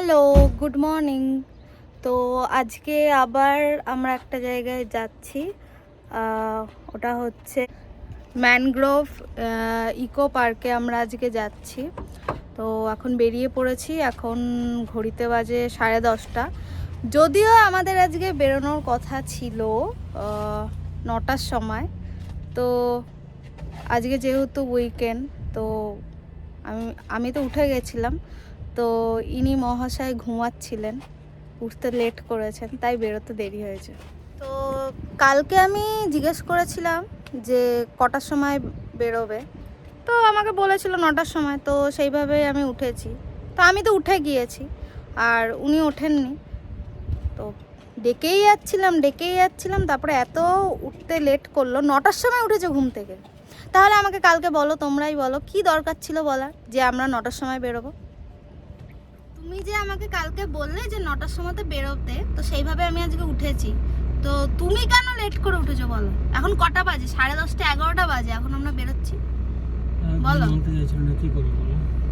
Hello, good morning. তো আজকে আবার আমরা একটা জায়গায় যাচ্ছি। ওটা হচ্ছে ম্যানগ্রোভ ইকো পার্কে আমরা আজকে যাচ্ছি। তো এখন বেরিয়ে পড়েছি। এখন ঘড়িতে বাজে 10:30। যদিও আমাদের আজকে বেরোনোর কথা ছিল 9টার সময়। তো আজকে যেহেতু উইকেন্ড, তো আমি তো উঠে গেছিলাম। তো ইনি মহাশয় ঘুমাচ্ছিলেন, উঠতে লেট করেছেন, তাই বেরোতে দেরি হয়েছে। তো কালকে আমি জিজ্ঞেস করেছিলাম যে কটার সময় বেরোবে, তো আমাকে বলেছিল 9টার সময়। তো সেইভাবেই আমি উঠেছি। তো আমি তো উঠে গিয়েছি, আর উনি ওঠেননি। তো ডেকেই যাচ্ছিলাম, তারপরে এত উঠতে লেট করলো, 9টার সময় উঠেছে ঘুম থেকে। তাহলে আমাকে কালকে বলো, তোমরাই বলো, কি দরকার ছিল বলার যে আমরা 9টার সময় বেরোবো? তুমি যে আমাকে কালকে বললে যে 9টার সময় বেরোতে, তো সেইভাবে আমি আজকে উঠেছি। তো তুমি কেন লেট করে উঠেছো বলো? এখন কটা বাজে? 10:30, 11টা বাজে, এখন আমরা বেরোচ্ছি। বলো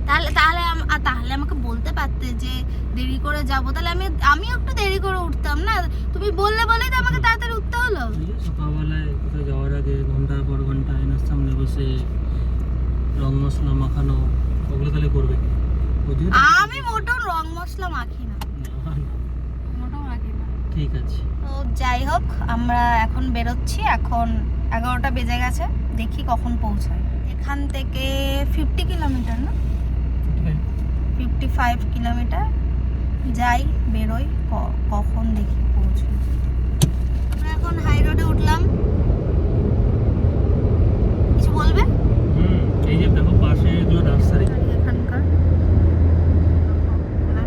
তাহলে তাহলে তাহলে আমাকে বলতে পারতে যে দেরি করে যাব, তাহলে আমিও একটু দেরি করে উঠতাম না? তুমি বললে বলেই তো আমাকে তাড়াতাড়ি উঠতে হলো। সকালবেলায় কোথাও যাওয়ার আগে ঘন্টার পর ঘন্টা আয়নার সামনে বসে রং মশলা মাখানো, ওগুলো তাহলে করবে? আমি মোটেও রং মশলা মাখি না, মোটেও মাখি না। ঠিক আছে, তো যাই হোক, আমরা এখন বেরোচ্ছি। এখন 11টা বেজে গেছে, দেখি কখন পৌঁছায়। এখান থেকে 50 কিলোমিটার, না 55 কিলোমিটার। যাই, বেরোই, কখন দেখি পৌঁছাই। আমরা এখন হাই রোডে উঠলাম। কিছু বলবে? এই যে দেখো পাশে এগুলো নার্সারি। এখানকার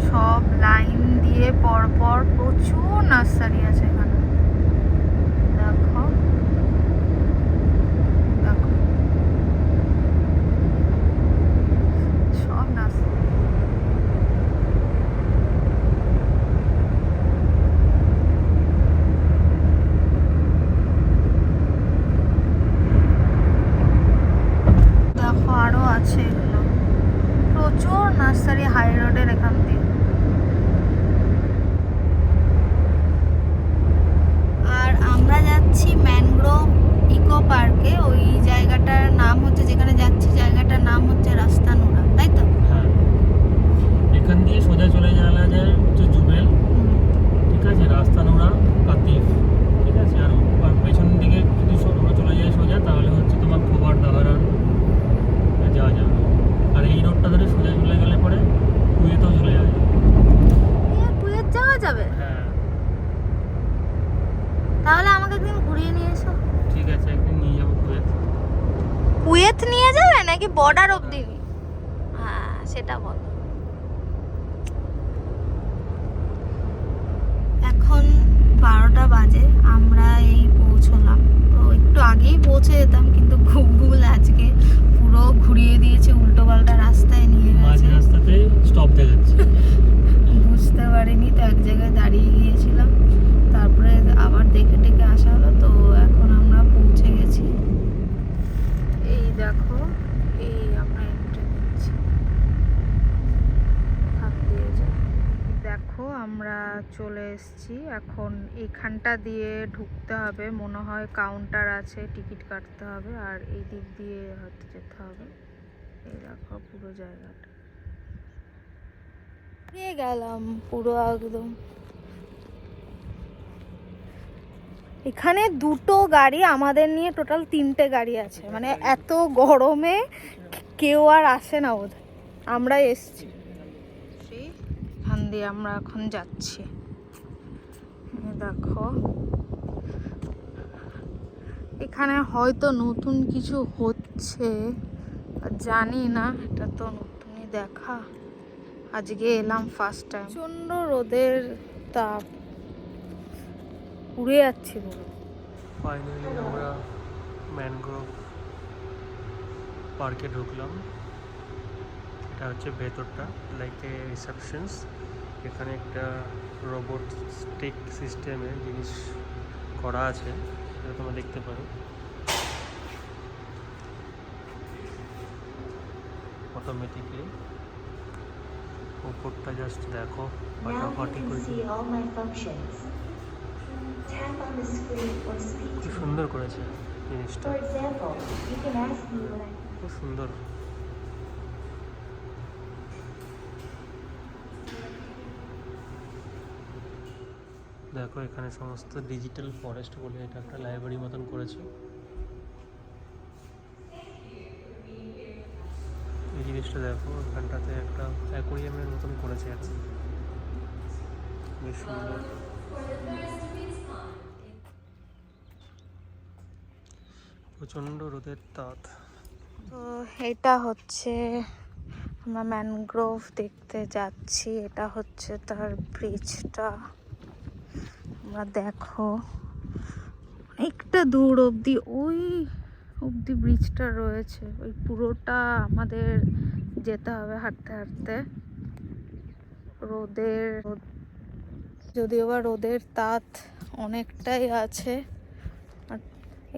সব লাইন দিয়ে পরপর প্রচুর নার্সারি আছে এখানে। দেখো দেখো, সব নার্সারি। দেখো আরো আছে, এগুলো প্রচুর নার্সারি হাই রোডের এখান দিয়ে। আর আমরা যাচ্ছি ম্যানগ্রোভ ইকো পার্কে। ওই জায়গাটার নাম হচ্ছে, যেখানে যাচ্ছি জায়গাটার নাম হচ্ছে রাস্তানুরা, তাই তো? হ্যাঁ, এখান দিয়ে সোজা চলে যাওয়া যায় হচ্ছে জুবেল, ঠিক আছে, রাস্তানুরা, কাতিফ, ঠিক আছে। আর পেছন দিকে যদি আমরা চলে যাই সোজা, তাহলে হচ্ছে তোমার খোবার দাহারান যাওয়া যাবে। আর এই রোডটা ধরে সোজা চলে গেলে পরে কুয়েতেও চলে যাওয়া যাবে। কুয়েত যাওয়া যাবে? হ্যাঁ, তাহলে আমাকে একদিন ঘুরিয়ে নিয়ে এসো। ঠিক আছে, একদিন নিয়ে যাবো কুয়েত। কুয়েত নিয়ে যাবে নাকি বর্ডার অবধি? হ্যাঁ, সেটা বল। এখন 12টা বাজে, আমরা এই পৌঁছলাম। তো একটু আগেই পৌঁছে যেতাম, কিন্তু গুগল আজকে পুরো ঘুরিয়ে দিয়েছে, উল্টো পাল্টা রাস্তায় নিয়ে মাঝ গেছে। রাস্তাতে স্টপ দেখাচ্ছে। বুঝতে পারিনি, তো এক জায়গায় দাঁড়িয়ে গিয়েছিলাম, তারপরে আবার দেখে টেকে আসা হলো। তো এখন আমরা পৌঁছে গেছি। এই দেখো, এই আমরা এন্ট্রি নিচ্ছি, এখান দিয়ে যাই। দেখো আমরা চলে এসেছি। এখন এখানটা দিয়ে ঢুকতে হবে, মনে হয় কাউন্টার আছে, টিকিট কাটতে হবে, আর এই দিক দিয়ে হয়তো যেতে হবে। এই দেখো পুরো জায়গাটা দিয়ে গেলাম পুরো একদম। এখানে দুটো গাড়ি, আমাদের নিয়ে টোটাল 3টে গাড়ি আছে। মানে এত গরমে কেউ আর আসে না বোধ। আমরা এসছি, এখান দিয়ে আমরা এখন যাচ্ছি। দেখো এখানে হয়তো নতুন কিছু হচ্ছে, জানি না, এটা তো নতুনই দেখা। আজকে এলাম ফার্স্ট টাইম। প্রচণ্ড রোদের তাপ, পুড়ে যাচ্ছি পুরো। ফাইনালি আমরা ম্যানগ্রোভ পার্কে ঢুকলাম। এটা হচ্ছে ভেতরটা, লাইক এ রিসেপশনস। এখানে একটা রোবোটিক সিস্টেমে জিনিস করা আছে, সেটা তোমরা দেখতে পারো। অটোমেটিকলি ওপরটা জাস্ট দেখো Now you ফাটাফাটি can করে see all my functions. Tap on the screen or speak কি to me. সুন্দর করেছে জিনিসটা, For example, you can ask me what I খুব সুন্দর। দেখো এখানে সমস্ত ডিজিটাল ফরেস্ট বলে এটা একটা লাইব্রেরি মতন করেছে। এই জিনিসটা দেখো এখানটাতে একটা অ্যাকোরিয়ামের মতন করেছে আর কি, বেশ সুন্দর। প্রচণ্ড রোদের তাপ। তো এটা হচ্ছে আমরা ম্যানগ্রোভ দেখতে যাচ্ছি, এটা হচ্ছে তার ব্রিজটা। আমরা দেখো অনেকটা দূর অবধি ওই অবধি ব্রিজটা রয়েছে, ওই পুরোটা আমাদের যেতে হবে হাঁটতে হাঁটতে। যদিও বা রোদের তাত অনেকটাই আছে, আর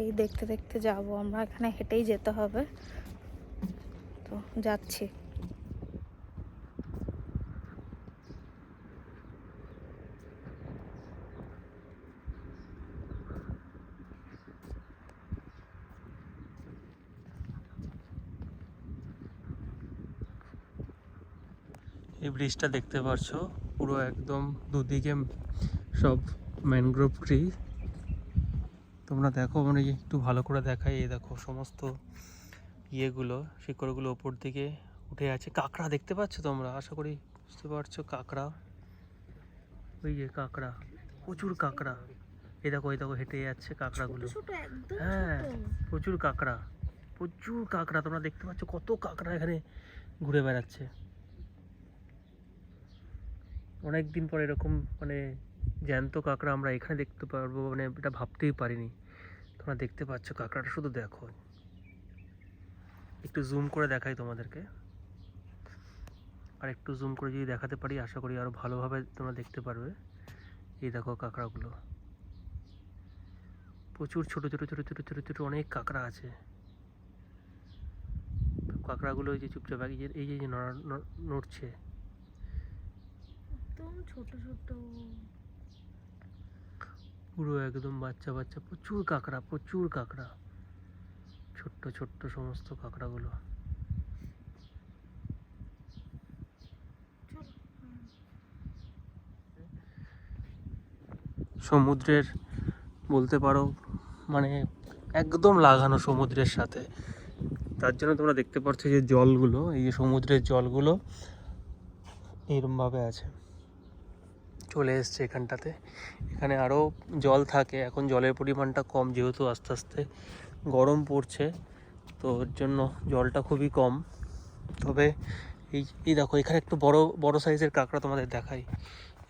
এই দেখতে দেখতে যাব আমরা, এখানে হেঁটেই যেতে হবে, তো যাচ্ছি। এই ব্রিজটা দেখতে পাচ্ছ পুরো একদম দুদিকে সব ম্যানগ্রোভ ট্রি। তোমরা দেখো মানে একটু ভালো করে দেখাই, এই দেখো সমস্ত ইয়েগুলো শিকড়গুলো ওপর দিকে উঠে আছে। কাঁকড়া দেখতে পাচ্ছ তোমরা, আশা করি বুঝতে পারছো, কাঁকড়া, ওই যে কাঁকড়া, প্রচুর কাঁকড়া। এই দেখো হেঁটে যাচ্ছে কাঁকড়াগুলো। হ্যাঁ প্রচুর কাঁকড়া, প্রচুর কাঁকড়া, তোমরা দেখতে পাচ্ছ কত কাঁকড়া এখানে ঘুরে বেড়াচ্ছে। অনেক দিন পর এরকম মানে জ্যান্ত কাঁকড়া আমরা এখানে দেখতে পারবো, মানে এটা ভাবতেই পারিনি। তোমরা দেখতে পাচ্ছ কাঁকড়াটা, শুধু দেখো, একটু জুম করে দেখাই তোমাদেরকে, আর একটু জুম করে যদি দেখাতে পারি আশা করি আরো ভালোভাবে তোমরা দেখতে পারবে। এই দেখো কাঁকড়াগুলো, প্রচুর ছোট ছোট ছোট ছোট ছোট ছোট অনেক কাঁকড়া আছে। কাঁকড়াগুলো এই যে চুপচাপ এই যে নড়ছে, একদম ছোট ছোট, পুরো একদম বাচ্চা বাচ্চা, প্রচুর কাঁকড়া, প্রচুর কাঁকড়া, ছোট্ট ছোট্ট সমস্ত কাঁকড়াগুলো। সমুদ্রের বলতে পারো মানে একদম লাগানো সমুদ্রের সাথে, তার জন্য তোমরা দেখতে পাচ্ছ যে জলগুলো, এই যে সমুদ্রের জলগুলো এরমভাবে আছে, চলে এসছে এখানটাতে। এখানে আরও জল থাকে, এখন জলের পরিমাণটা কম যেহেতু আস্তে আস্তে গরম পড়ছে, তো ওর জন্য জলটা খুবই কম। তবে এই দেখো এখানে একটু বড় বড় সাইজের কাঁকড়া তোমাদের দেখাই,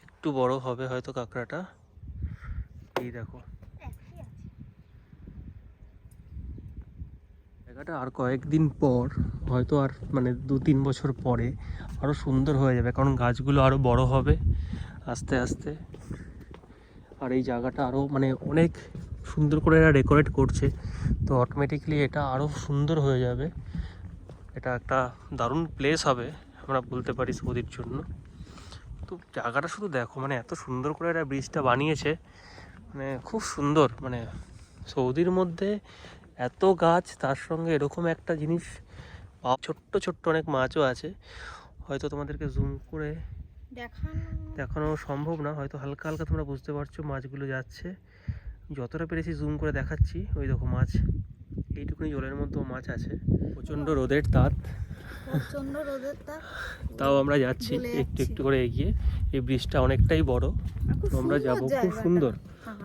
একটু বড় হবে হয়তো কাঁকড়াটা। এই দেখো জায়গাটা আর কয়েকদিন পর হয়তো, আর মানে 2-3 বছর পরে আরও সুন্দর হয়ে যাবে, কারণ গাছগুলো আরও বড় হবে আস্তে আস্তে। আর এই জায়গাটা আরও মানে অনেক সুন্দর করে এরা ডেকোরেট করছে, তো অটোমেটিকলি এটা আরও সুন্দর হয়ে যাবে। এটা একটা দারুণ প্লেস হবে আমরা বলতে পারি সৌদির জন্য। তো জায়গাটা শুধু দেখো, মানে এত সুন্দর করে এরা ব্রিজটা বানিয়েছে, মানে খুব সুন্দর। মানে সৌদির মধ্যে এত গাছ, তার সঙ্গে এরকম একটা জিনিস, ছোট্ট ছোট্ট অনেক মাছও আছে, হয়তো তোমাদেরকে জুম করে দেখানো সম্ভব না, হয়তো হালকা হালকা তোমরা বুঝতে পারছো মাছগুলো যাচ্ছে। যতটা পেরেছি জুম করে দেখাচ্ছি, ওই দেখো মাছ, এইটুকুনি জলের মধ্যেও মাছ আছে। প্রচণ্ড রোদের তাপ, তাও আমরা যাচ্ছি একটু একটু করে এগিয়ে। এই ব্রিজটা অনেকটাই বড়, তো আমরা যাবো, খুব সুন্দর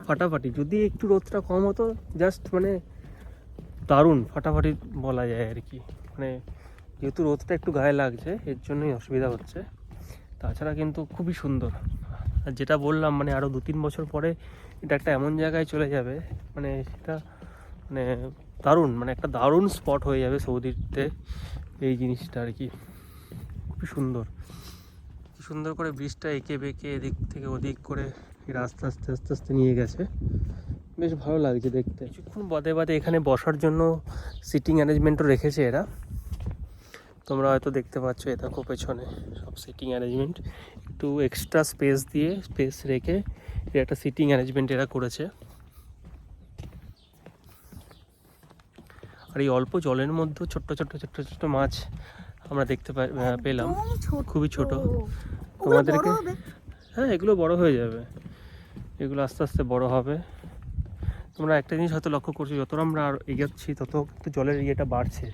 ফাটাফাটি। যদি একটু রোদটা কম হতো, জাস্ট মানে দারুণ ফাটাফাটি বলা যায় আর কি। মানে যেহেতু রোদটা একটু গায়ে লাগছে এর জন্যই অসুবিধা হচ্ছে, তাছাড়া কিন্তু খুবই সুন্দর। আর যেটা বললাম মানে আরও 2-3 বছর পরে এটা একটা এমন জায়গায় চলে যাবে, মানে সেটা মানে দারুণ, মানে একটা দারুণ স্পট হয়ে যাবে সৌদিতে এই জিনিসটা আর কি। খুবই সুন্দর, সুন্দর করে ব্রিজটা এঁকে বেঁকে এদিক থেকে ওদিক করে রাস্তা আস্তে আস্তে আস্তে নিয়ে গেছে, বেশ ভালো লাগছে দেখতে। কিছুক্ষণ বাদে বাদে এখানে বসার জন্য সিটিং অ্যারেঞ্জমেন্টও রেখেছে এরা, তোমরা হয়তো দেখতে পাচ্ছ, এটা খুব পেছনে সব সিটিং অ্যারেঞ্জমেন্ট, একটু এক্সট্রা স্পেস রেখে এটা একটা সিটিং অ্যারেঞ্জমেন্ট এরা করেছে। আর এই অল্প জলের মধ্যে ছোট্ট ছোট্ট মাছ আমরা দেখতে পেলাম, খুবই ছোট। তোমাদেরকে হ্যাঁ, এগুলো বড় হয়ে যাবে, এগুলো আস্তে আস্তে বড় হবে। তোমরা একটা জিনিস হয়তো লক্ষ্য করছো, যত আমরা আর এগোচ্ছি তত কিন্তু জলের ইয়েটা বাড়ছে।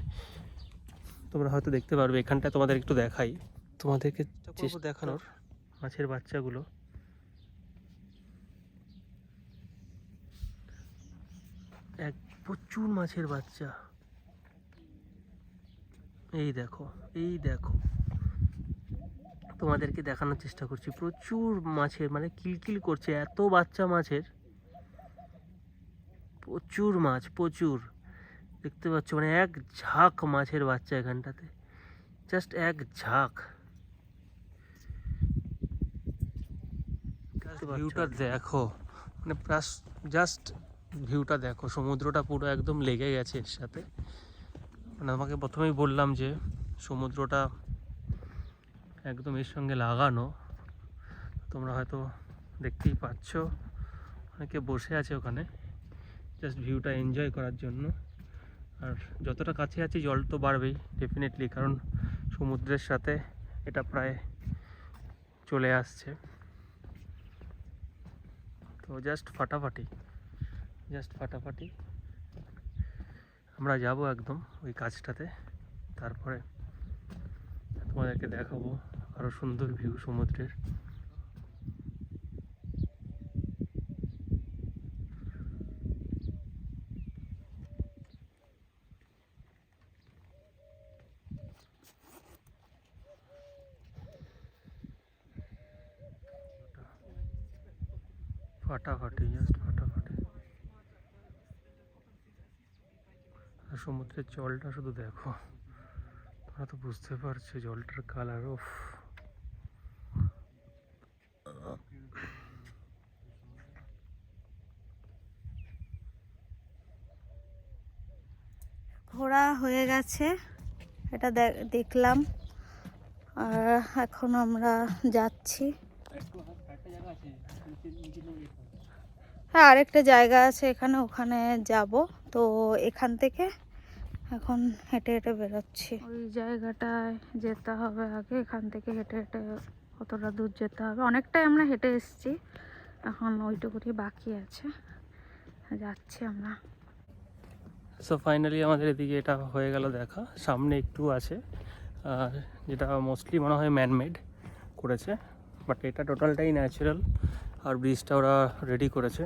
তোমরা হয়তো দেখতে পারবে, এখানটায় তোমাদের একটু দেখাই, তোমাদেরকে চেষ্টা দেখানোর মাছের বাচ্চাগুলো। প্রচুর মাছের বাচ্চা, এই দেখো তোমাদেরকে দেখানোর চেষ্টা করছি। প্রচুর মাছের, মানে কিলকিল করছে, এত বাচ্চা মাছের, প্রচুর মাছ, প্রচুর দেখতে পাচ্ছ, মানে এক ঝাঁক মাছের বাচ্চা এখানটাতে, জাস্ট এক ঝাঁক। ভিউটা দেখো, মানে জাস্ট ভিউটা দেখো, সমুদ্রটা পুরো একদম লেগে গেছে এর সাথে। মানে আমাকে প্রথমেই বললাম যে সমুদ্রটা একদম এর সঙ্গে লাগানো। তোমরা হয়তো দেখতেই পাচ্ছ, অনেকে বসে আছে ওখানে জাস্ট ভিউটা এনজয় করার জন্য। আর যতটা কাছে আছি জল তো বাড়বেই ডেফিনেটলি, কারণ সমুদ্রের সাথে এটা প্রায় চলে আসছে। তো জাস্ট ফাটাফাটি আমরা যাব একদম ওই কাজটাতে, তারপরে তোমাদেরকে দেখাবো আরো সুন্দর ভিউ সমুদ্রের। ফাটাফাটি, জাস্ট ফাটাফাটি। আর সমুদ্রের জলটা শুধু দেখো, তোমরা তো বুঝতে পারছো জলটার কালার। ওফ, ঘোরা হয়ে গেছে, এটা দেখলাম, আর এখন আমরা যাচ্ছি। হ্যাঁ, আরেকটা জায়গা আছে এখানে, ওখানে যাব। তো এখান থেকে এখন হেঁটে হেঁটে বেরোচ্ছি। ওই জায়গাটায় যেতে হবে আগে, এখান থেকে হেঁটে হেঁটে কতটা দূর যেতে হবে। অনেকটাই আমরা হেঁটে এসেছি, এখন ওইটুকুনি বাকি আছে, যাচ্ছি আমরা। সো ফাইনালি আমাদের এদিকে এটা হয়ে গেল দেখা। সামনে একটু আছে যেটা মোস্টলি মনে হয় ম্যানমেড করেছে, বাট এটা টোটালটাই ন্যাচারাল। আর ব্রিজটা ওরা রেডি করেছে,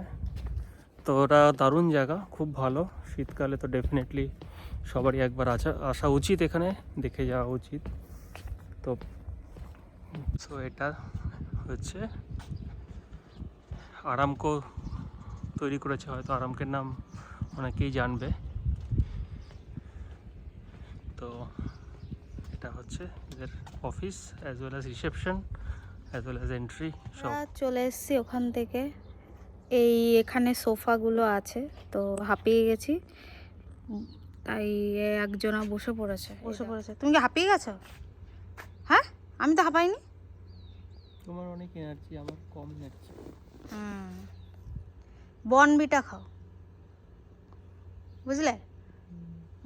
তো ওটা দারুণ জায়গা, খুব ভালো। শীতকালে তো ডেফিনেটলি সবারই একবার আসা উচিত, এখানে দেখে যাওয়া উচিত। তো এটা হচ্ছে আরামকো তৈরি করেছে, হয়তো আরামকের নাম অনেকেই জানবে। তো এটা হচ্ছে এদের office, as well as reception, as well as entry সব। চলে এসেছি ওখান থেকে, এখানে সোফাগুলো আছে, তো হাঁপিয়ে গেছি, তাই একজনা বসে পড়েছে। তুমি কি হাঁপিয়ে গেছো? হ্যাঁ, আমি তো হাঁপাইনি। তোমার অনেক এনার্জি, আমার কম এনার্জি। বনবিটা খাও, বুঝলে?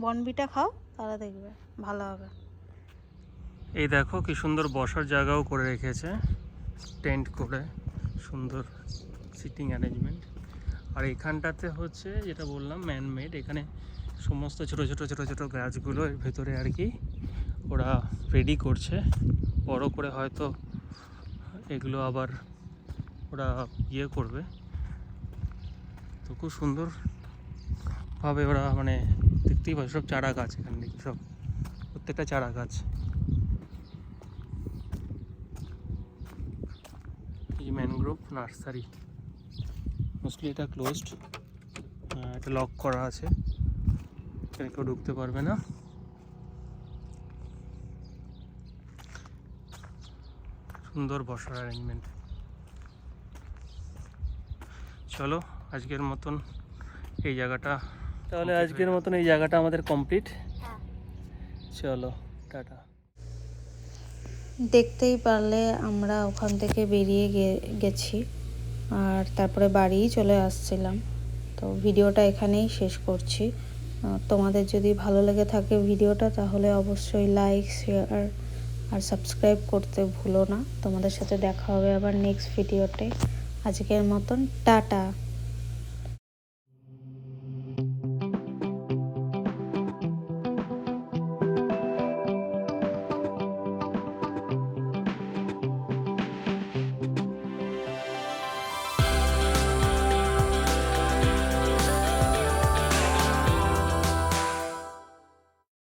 বনবিটা খাও, তাহলে দেখবে ভালো হবে। এই দেখো কি সুন্দর বসার জায়গাও করে রেখেছে, টেন্ট করে, সুন্দর সিটিং অ্যারেঞ্জমেন্ট। আর এখানটাতে হচ্ছে যেটা বললাম ম্যানমেড, এখানে সমস্ত ছোট ছোট গাছগুলো এর ভেতরে আর কি ওরা রেডি করছে, বড় করে হয়তো এগুলো আবার ওরা ইয়ে করবে। তো খুব সুন্দরভাবে ওরা, মানে দেখতেই পাচ্ছ সব চারা গাছ, এখানে দেখি সব প্রত্যেকটা চারা গাছ। এই ম্যানগ্রোভ নার্সারি, মোস্টলি এটা ক্লোজড, এটা লক করা আছে, এখানে কেউ ঢুকতে পারবে না। সুন্দর বসার অ্যারেঞ্জমেন্ট। চলো আজকের মতন এই জায়গাটা, তাহলে আজকের মতন এই জায়গাটা আমাদের কমপ্লিট। চলো টাটা। দেখতেই পারলে আমরা ওখান থেকে বেরিয়ে গেছি আর তারপরে বাড়িই চলে আসছিলাম। তো ভিডিওটা এখানেই শেষ করছি। তোমাদের যদি ভালো লেগে থাকে ভিডিওটা তাহলে অবশ্যই লাইক, শেয়ার আর সাবস্ক্রাইব করতে ভুলো না। তোমাদের সাথে দেখা হবে আবার নেক্সট ভিডিওতে। আজকের মতন টাটা।